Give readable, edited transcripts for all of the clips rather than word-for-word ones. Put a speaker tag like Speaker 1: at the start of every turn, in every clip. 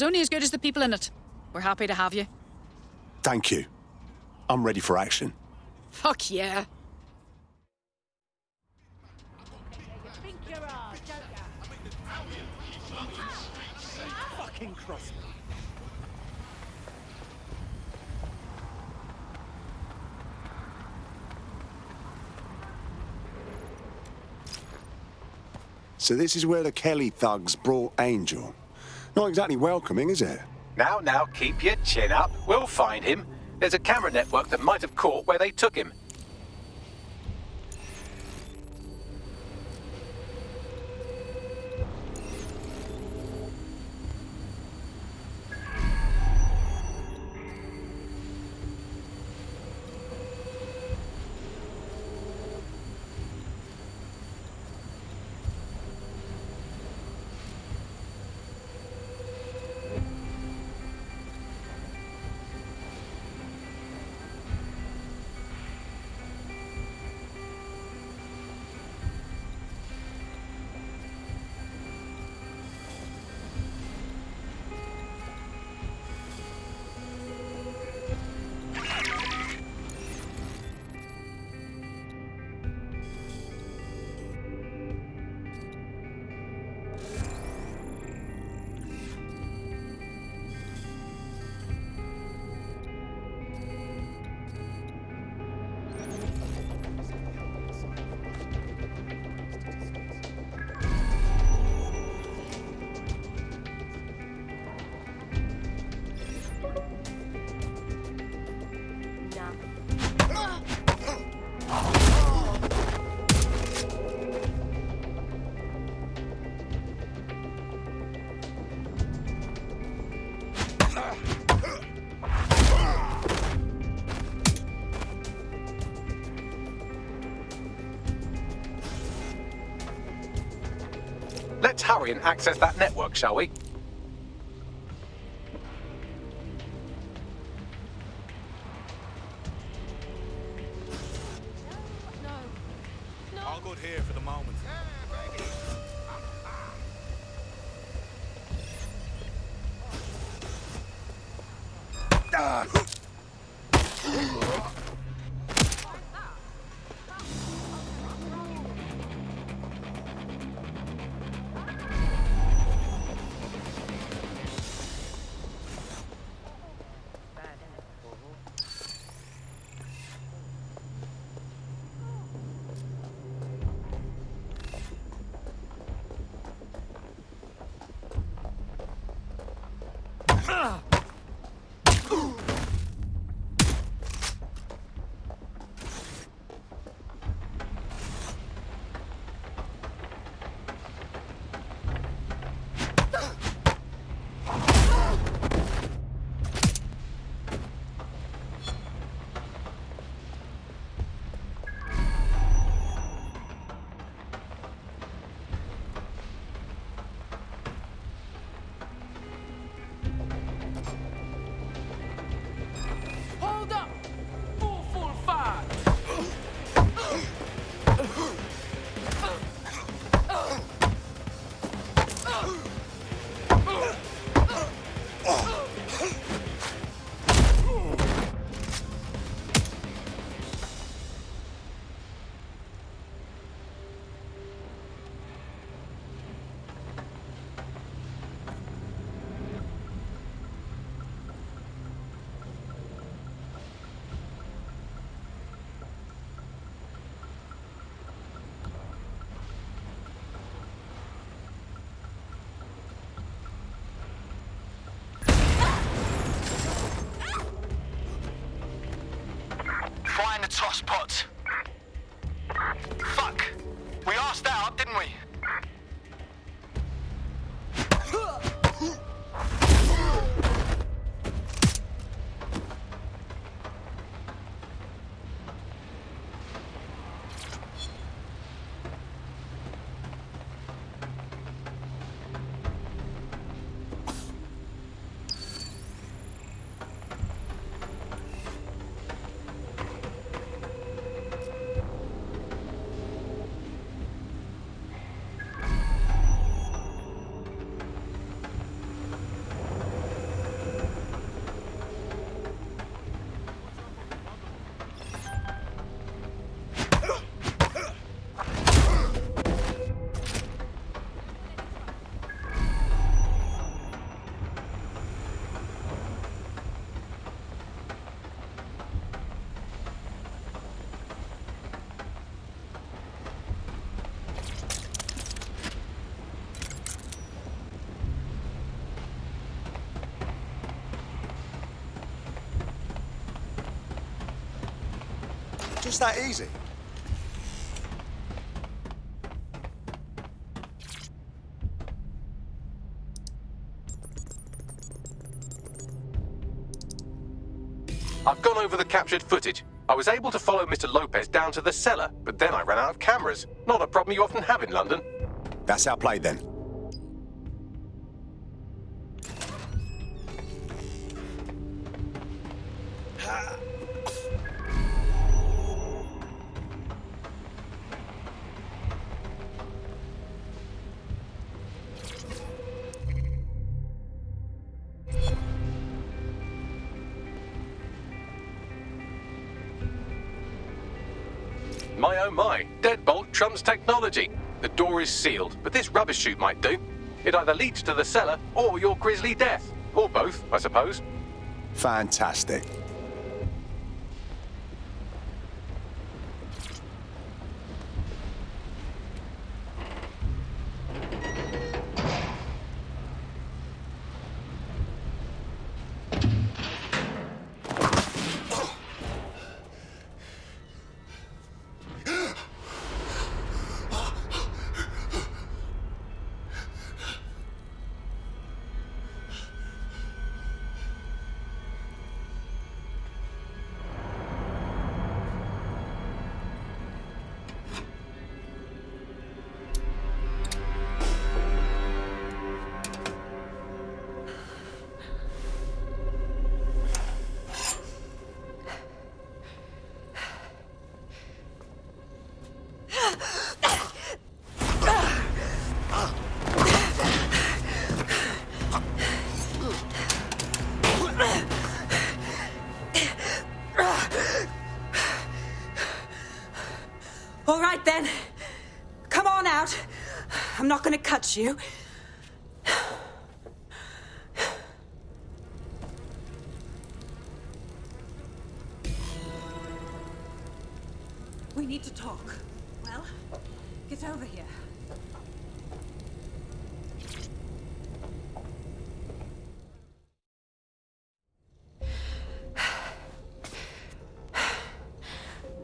Speaker 1: is only as good as the people in it. We're happy to have you.
Speaker 2: Thank you. I'm ready for action.
Speaker 1: Fuck yeah.
Speaker 3: Fucking cross me.
Speaker 2: So this is where the Kelley thugs brought Angel. Not exactly welcoming, is it?
Speaker 4: Now, keep your chin up. We'll find him. There's a camera network that might have caught where they took him. Let's hurry and access that network, shall we?
Speaker 3: All good here for the moment.
Speaker 5: Find the toss pot. Fuck! We asked out, didn't we?
Speaker 2: just that easy?
Speaker 4: I've gone over the captured footage. I was able to follow Mr. Lopez down to the cellar, but then I ran out of cameras. Not a problem you often have in London.
Speaker 2: That's our play then.
Speaker 4: My oh my, deadbolt trumps technology. The door is sealed, but this rubbish chute might do. It either leads to the cellar or your grisly death. Or both, I suppose.
Speaker 2: Fantastic.
Speaker 3: All right, then. Come on out. I'm not gonna cut you. We need to talk. Well, get over here.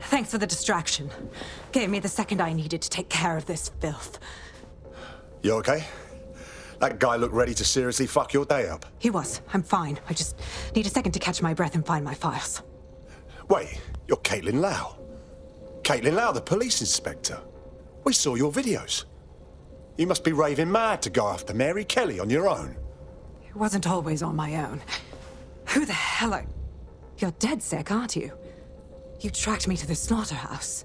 Speaker 3: Thanks for the distraction. Gave me the second I needed to take care of this filth.
Speaker 2: You okay? That guy looked ready to seriously fuck your day up.
Speaker 3: He was. I'm fine. I just need a second to catch my breath and find my files.
Speaker 2: Wait, you're Caitlin Lau. Caitlin Lau, the police inspector. We saw your videos. You must be raving mad to go after Mary Kelley on your own.
Speaker 3: It wasn't always on my own. Who the hell are... You're dead sick, aren't you? You tracked me to the slaughterhouse.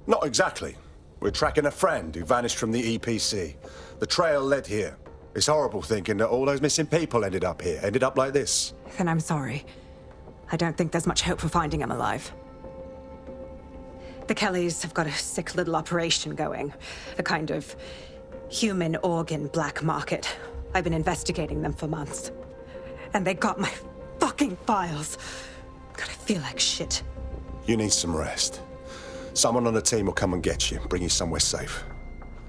Speaker 2: Not exactly. We're tracking a friend who vanished from the EPC. The trail led here. It's horrible thinking that all those missing people ended up here, ended up like this.
Speaker 3: Then I'm sorry. I don't think there's much hope for finding him alive. The Kelleys have got a sick little operation going. A kind of human organ black market. I've been investigating them for months. And they got my fucking files. God, I feel like shit.
Speaker 2: You need some rest. Someone on the team will come and get you, bring you somewhere safe.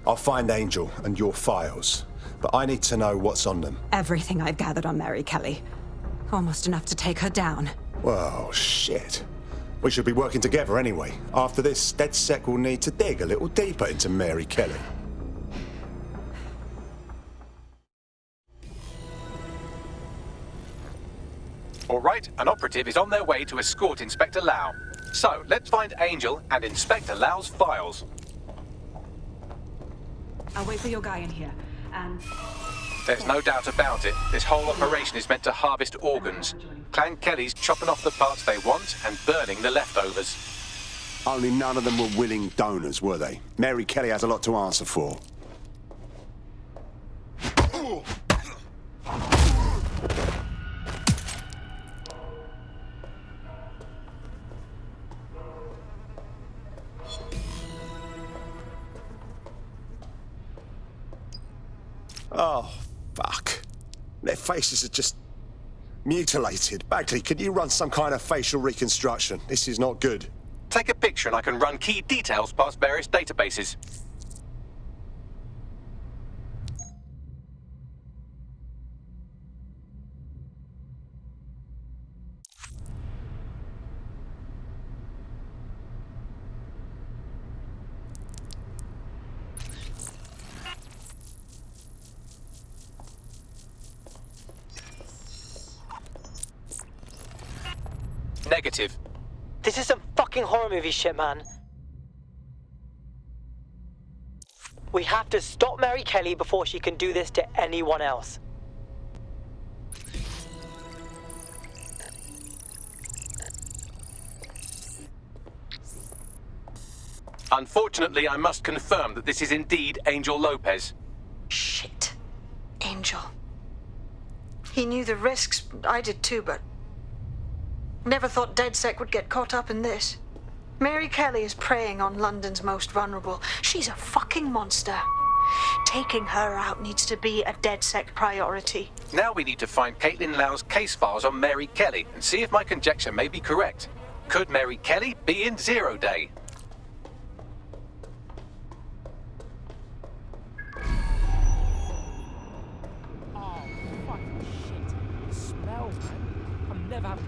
Speaker 2: I'll find Angel and your files, but I need to know what's on them.
Speaker 3: Everything I've gathered on Mary Kelley. Almost enough to take her down.
Speaker 2: Well, shit. We should be working together anyway. After this, DedSec will need to dig a little deeper into Mary Kelley.
Speaker 4: All right, an operative is on their way to escort Inspector Lau. So, let's find Angel and Inspector Lau's files.
Speaker 3: I'll wait for your guy in here, and...
Speaker 4: There's no doubt about it. This whole operation is meant to harvest organs. Clan Kelley's chopping off the parts they want and burning the leftovers.
Speaker 2: Only none of them were willing donors, were they? Mary Kelley has a lot to answer for. Oh, fuck. Their faces are just mutilated. Bagley, can you run some kind of facial reconstruction? This is not good.
Speaker 4: Take a picture and I can run key details past various databases. Negative.
Speaker 6: This is some fucking horror movie shit, man. We have to stop Mary Kelley before she can do this to anyone else.
Speaker 4: Unfortunately, I must confirm that this is indeed Angel Lopez.
Speaker 7: Shit. Angel. He knew the risks. I did too, but... never thought DedSec would get caught up in this. Mary Kelley is preying on London's most vulnerable. She's a fucking monster. Taking her out needs to be a DedSec priority.
Speaker 4: Now we need to find Caitlin Lau's case files on Mary Kelley and see if my conjecture may be correct. Could Mary Kelley be in Zero Day?
Speaker 8: Never have.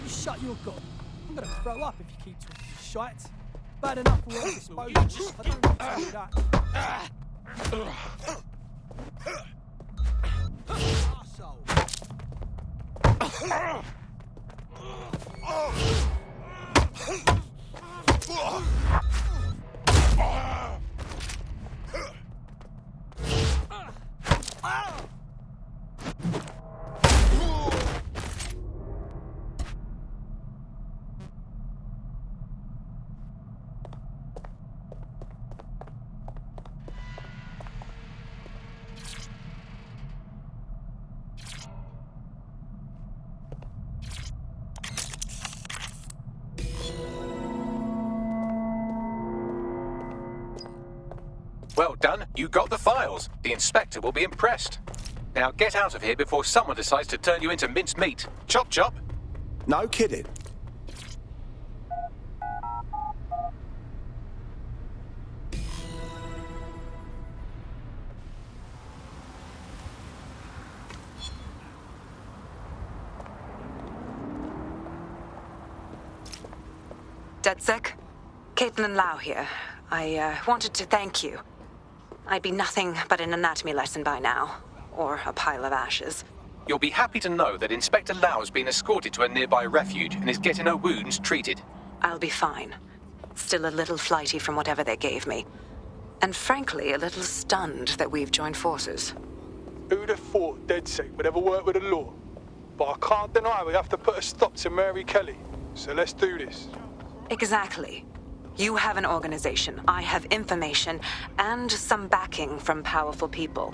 Speaker 8: You shut your gob. I'm gonna throw up if you keep talking shite. Bad enough for all disposal. I don't need to do that.
Speaker 4: Well done, you got the files. The inspector will be impressed. Now get out of here before someone decides to turn you into minced meat. Chop chop.
Speaker 2: No kidding.
Speaker 3: DedSec? Caitlin Lau here. I wanted to thank you. I'd be nothing but an anatomy lesson by now. Or a pile of ashes.
Speaker 4: You'll be happy to know that Inspector Lau has been escorted to a nearby refuge and is getting her wounds treated.
Speaker 3: I'll be fine. Still a little flighty from whatever they gave me. And frankly, a little stunned that we've joined forces.
Speaker 9: Who'd have thought DedSec would ever work with the law? But I can't deny we have to put a stop to Mary Kelley. So let's do this.
Speaker 3: Exactly. You have an organization, I have information, and some backing from powerful people.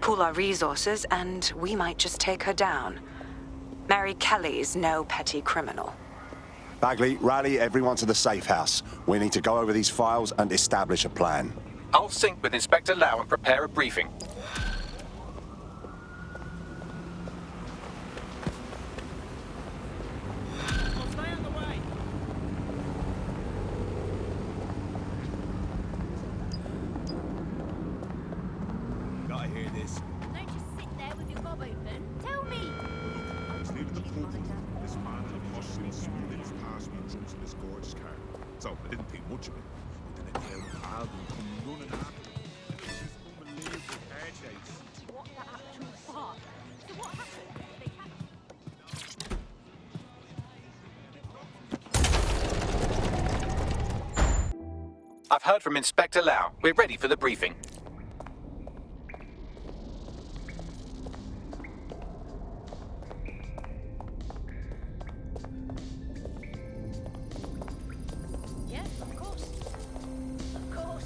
Speaker 3: Pool our resources, and we might just take her down. Mary Kelley's no petty criminal.
Speaker 2: Bagley, rally everyone to the safe house. We need to go over these files and establish a plan.
Speaker 4: I'll sync with Inspector Lau and prepare a briefing.
Speaker 10: So I didn't think much of it. But then it came hard and come running after me. This unbelievable car chase.
Speaker 11: What the actual fuck? So what happened?
Speaker 4: I've heard from Inspector Lau. We're ready for the briefing.
Speaker 11: Yes, of course. Of course.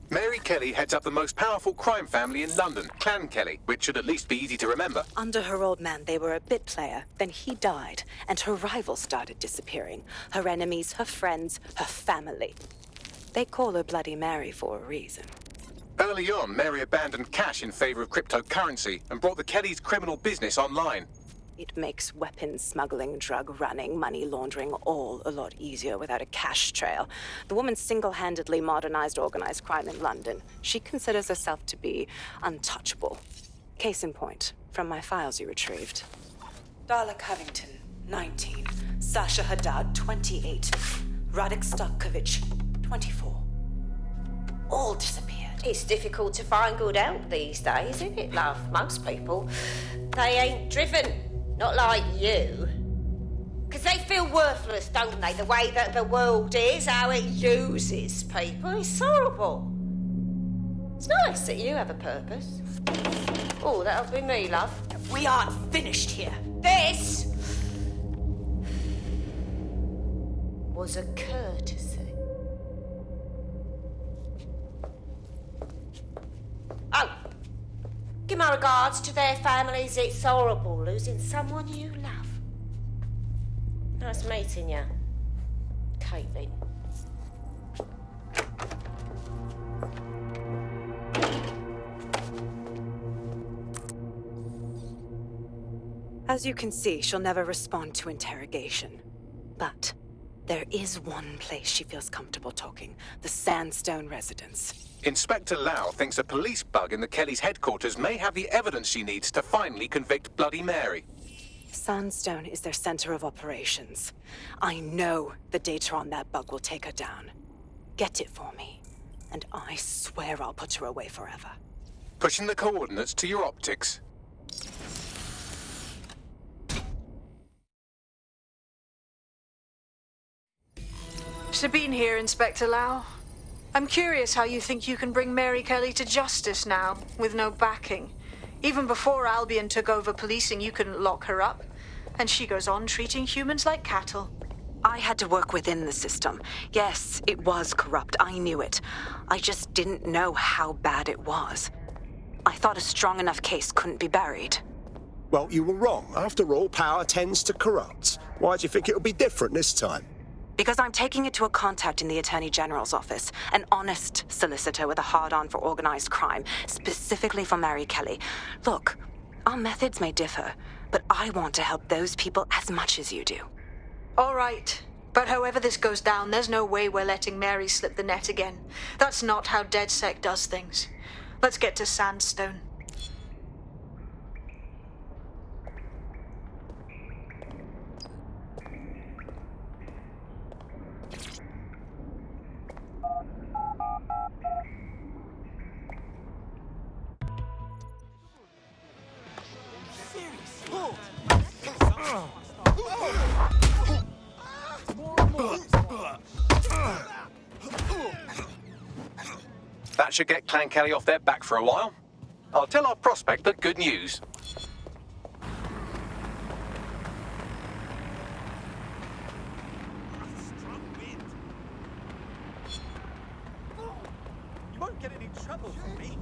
Speaker 4: Mary Kelley heads up the most powerful crime family in London, Clan Kelley, which should at least be easy to remember.
Speaker 12: Under her old man, they were a bit player. Then he died, and her rivals started disappearing. Her enemies, her friends, her family. They call her Bloody Mary for a reason.
Speaker 4: Early on, Mary abandoned cash in favor of cryptocurrency and brought the Kellys' criminal business online.
Speaker 12: It makes weapons smuggling, drug running, money laundering all a lot easier without a cash trail. The woman single-handedly modernized organized crime in London. She considers herself to be untouchable. Case in point, from my files you retrieved. Darla Covington, 19. Sasha Haddad, 28. Radek Stokovich, 24. All disappeared.
Speaker 11: It's difficult to find good help these days, isn't it, love? Most people, they ain't driven. Not like you. Because they feel worthless, don't they? The way that the world is, how it uses people. It's horrible. It's nice that you have a purpose. Oh, that'll be me, love.
Speaker 12: We aren't finished here.
Speaker 11: This was a courtesy. Oh, give my regards to their families. It's horrible losing someone you love. Nice meeting you, Caitlin.
Speaker 12: As you can see, she'll never respond to interrogation. But there is one place she feels comfortable talking, the Sandstone residence.
Speaker 4: Inspector Lau thinks a police bug in the Kelley's headquarters may have the evidence she needs to finally convict Bloody Mary.
Speaker 12: Sandstone is their center of operations. I know the data on that bug will take her down. Get it for me, and I swear I'll put her away forever.
Speaker 4: Pushing the coordinates to your optics.
Speaker 7: Sabine here, Inspector Lau. I'm curious how you think you can bring Mary Kelley to justice now, with no backing. Even before Albion took over policing, you couldn't lock her up. And she goes on treating humans like cattle.
Speaker 12: I had to work within the system. Yes, it was corrupt. I knew it. I just didn't know how bad it was. I thought a strong enough case couldn't be buried.
Speaker 2: Well, you were wrong. After all, power tends to corrupt. Why do you think it'll be different this time?
Speaker 12: Because I'm taking it to a contact in the Attorney General's office, an honest solicitor with a hard-on for organized crime, specifically for Mary Kelley. Look, our methods may differ, but I want to help those people as much as you do.
Speaker 7: All right. But however this goes down, there's no way we're letting Mary slip the net again. That's not how DedSec does things. Let's get to Sandstone.
Speaker 4: That should get Clan Kelley off their back for a while. I'll tell our prospect the good news.
Speaker 10: You won't get in trouble for me.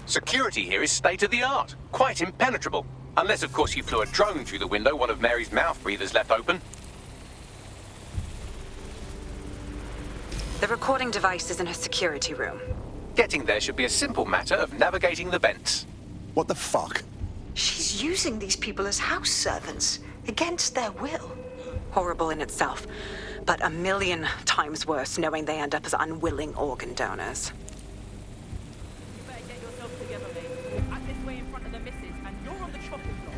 Speaker 4: Security here is state-of-the-art, quite impenetrable. Unless, of course, you flew a drone through the window one of Mary's mouth breathers left open.
Speaker 12: The recording device is in her security room.
Speaker 4: Getting there should be a simple matter of navigating the vents.
Speaker 2: What the fuck?
Speaker 7: She's using these people as house servants, against their will.
Speaker 12: Horrible in itself, but a million times worse knowing they end up as unwilling organ donors.
Speaker 13: You better get yourself together, mate. Act this way in front of the missus, and you're on the chopping block.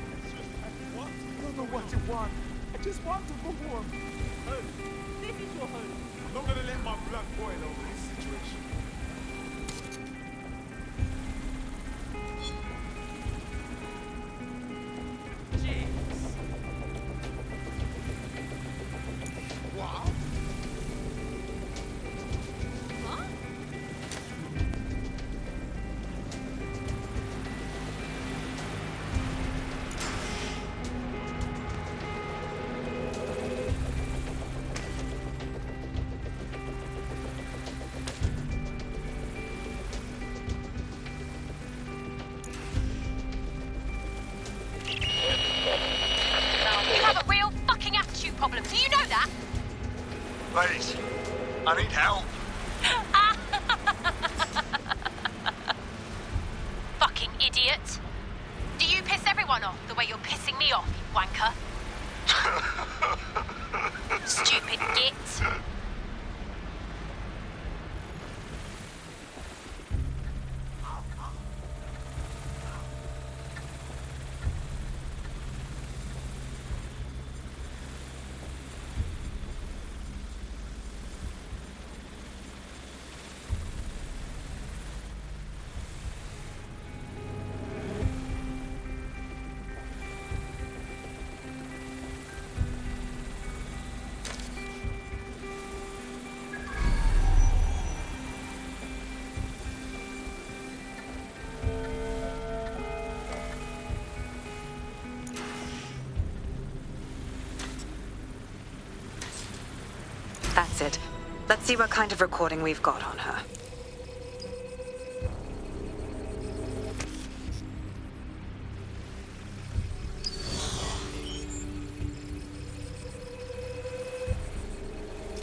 Speaker 10: What? I don't know what you want. I just want to go home.
Speaker 13: Home. This is your home.
Speaker 10: I'm not gonna let my blood boil over this situation. Wow.
Speaker 11: You have a real fucking attitude problem. Do you know that?
Speaker 5: Please, I need help.
Speaker 11: Fucking idiot. Do you piss everyone off the way you're pissing me off, you wanker? Stupid git.
Speaker 3: That's it. Let's see what kind of recording we've got on her.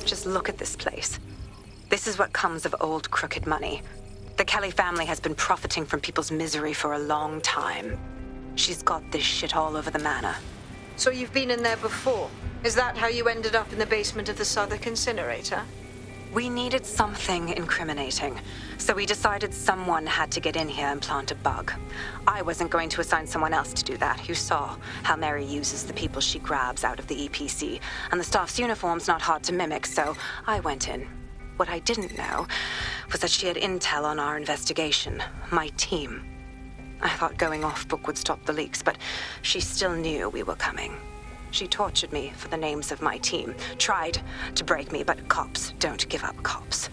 Speaker 3: Just look at this place. This is what comes of old crooked money. The Kelley family has been profiting from people's misery for a long time. She's got this shit all over the manor.
Speaker 7: So you've been in there before? Is that how you ended up in the basement of the Southwark incinerator?
Speaker 3: We needed something incriminating, so we decided someone had to get in here and plant a bug. I wasn't going to assign someone else to do that. You saw how Mary uses the people she grabs out of the EPC, and the staff's uniform's not hard to mimic, so I went in. What I didn't know was that she had intel on our investigation, my team. I thought going off book would stop the leaks, but she still knew we were coming. She tortured me for the names of my team, tried to break me, but cops don't give up cops.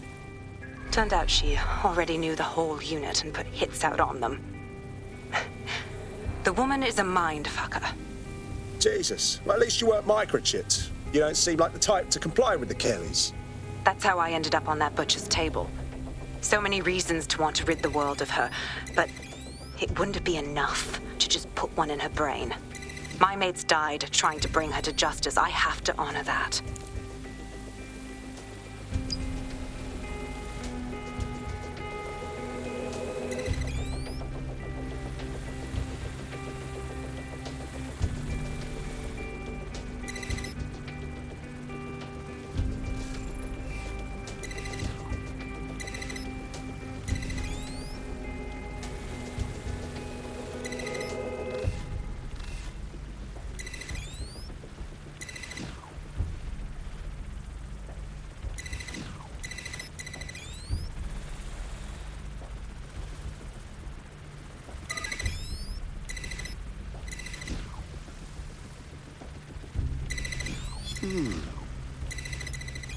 Speaker 3: Turned out she already knew the whole unit and put hits out on them. The woman is a mind fucker.
Speaker 2: Jesus, well, at least you weren't microchipped. You don't seem like the type to comply with the Kelleys.
Speaker 3: That's how I ended up on that butcher's table. So many reasons to want to rid the world of her, but it wouldn't be enough to just put one in her brain. My mates died trying to bring her to justice. I have to honor that.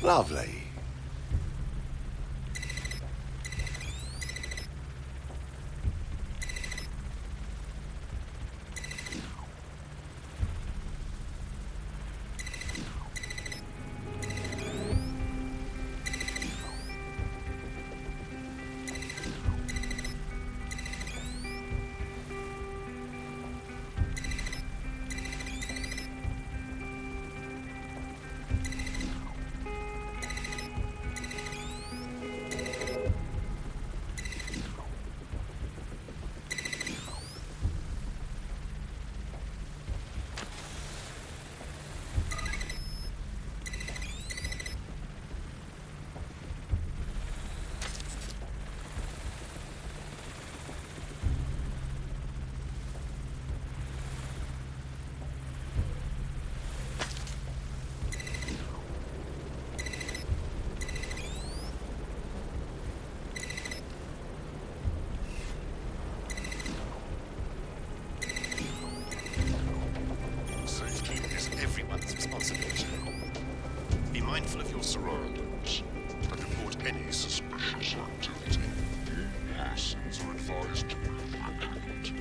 Speaker 2: Lovely.
Speaker 14: Everyone's responsibility. Be mindful of your surroundings and report any suspicious activity. All persons are advised to evacuate.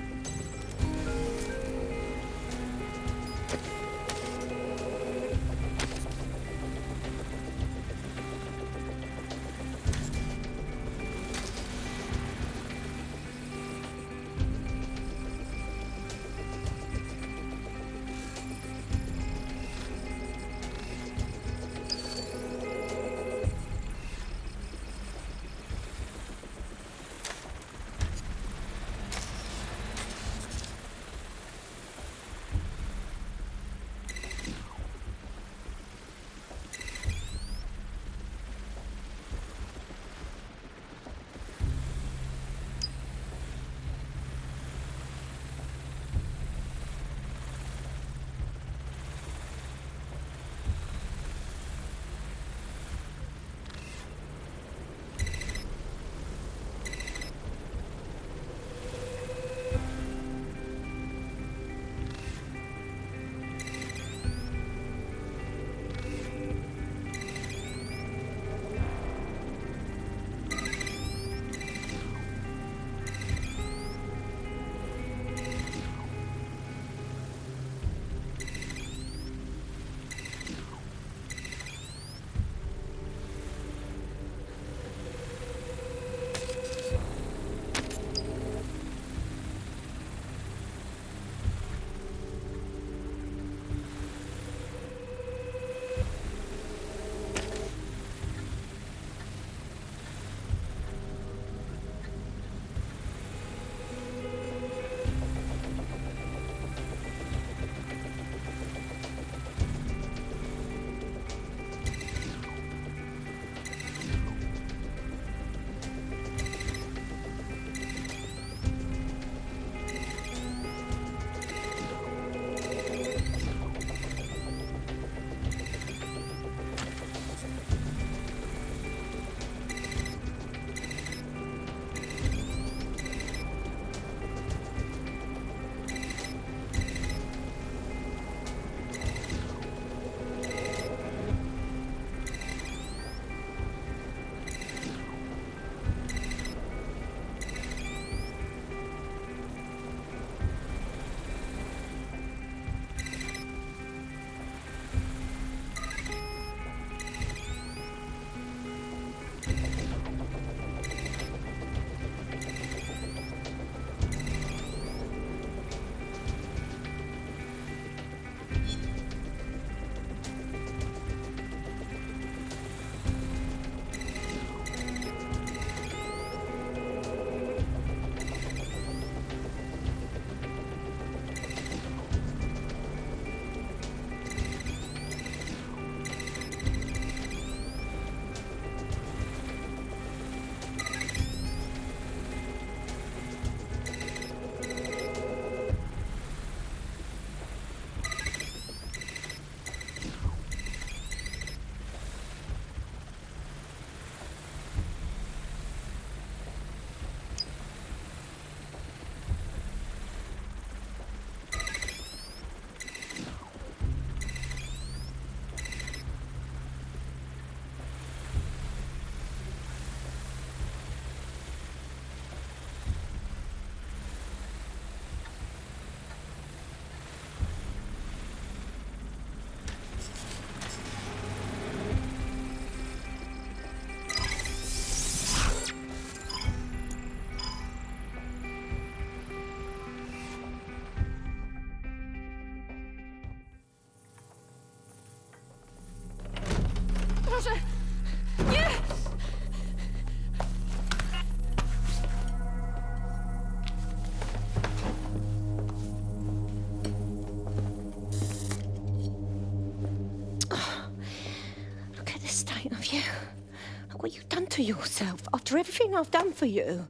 Speaker 11: to yourself after everything I've done for you?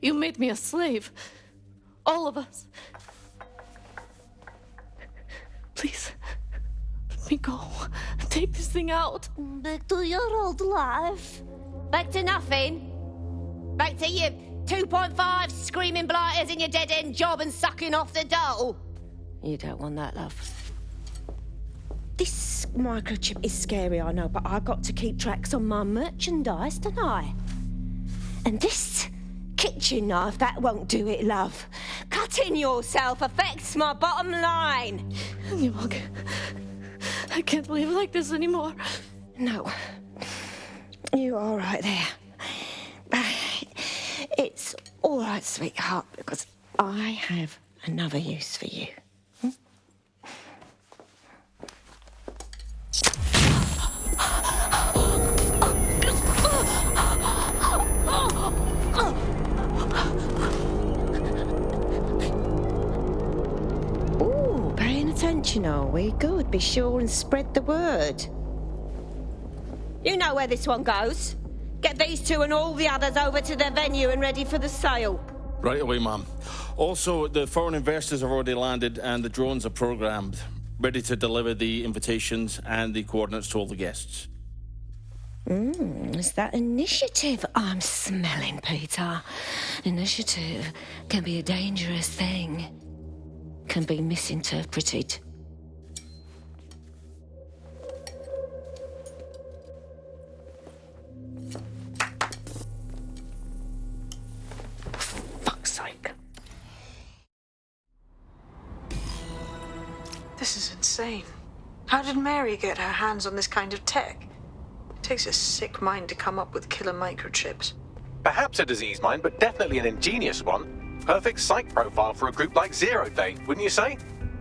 Speaker 15: You made me a slave. All of us. Please, let me go. Take this thing out.
Speaker 11: Back to your old life. Back to nothing. Back to you 2.5 screaming blighters in your dead-end job and sucking off the dough. You don't want that, love. This microchip is scary, I know, but I've got to keep tracks on my merchandise, don't I? And this kitchen knife, that won't do it, love. Cutting yourself affects my bottom line.
Speaker 15: I can't live like this anymore.
Speaker 11: No. You're all right there. It's all right, sweetheart, because I have another use for you. Ooh, paying attention, are we? Good. Be sure and spread the word. You know where this one goes. Get these two and all the others over to their venue and ready for the sale.
Speaker 16: Right away, Ma'am. Also, the foreign investors have already landed and the drones are programmed, ready to deliver the invitations and the coordinates to all the guests.
Speaker 11: Is that initiative I'm smelling, Peter? Initiative can be a dangerous thing. Can be misinterpreted. Fuck's sake.
Speaker 7: This is insane. How did Mary get her hands on this kind of tech? It takes a sick mind to come up with killer microchips.
Speaker 4: Perhaps a disease mind, but definitely an ingenious one. Perfect psych profile for a group like Zero Day, wouldn't you say?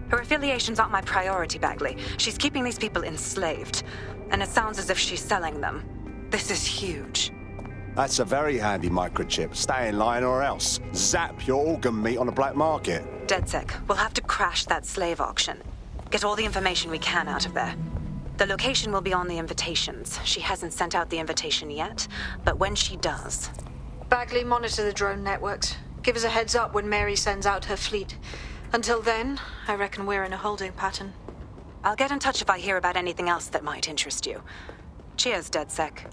Speaker 3: Her affiliations aren't my priority, Bagley. She's keeping these people enslaved. And it sounds as if she's selling them. This is huge.
Speaker 2: That's a very handy microchip. Stay in line or else. Zap your organ meat on the black market.
Speaker 3: DedSec, we'll have to crash that slave auction. Get all the information we can out of there. The location will be on the invitations. She hasn't sent out the invitation yet, but when she does...
Speaker 7: Bagley, monitor the drone networks. Give us a heads up when Mary sends out her fleet. Until then, I reckon we're in a holding pattern.
Speaker 3: I'll get in touch if I hear about anything else that might interest you. Cheers, DedSec.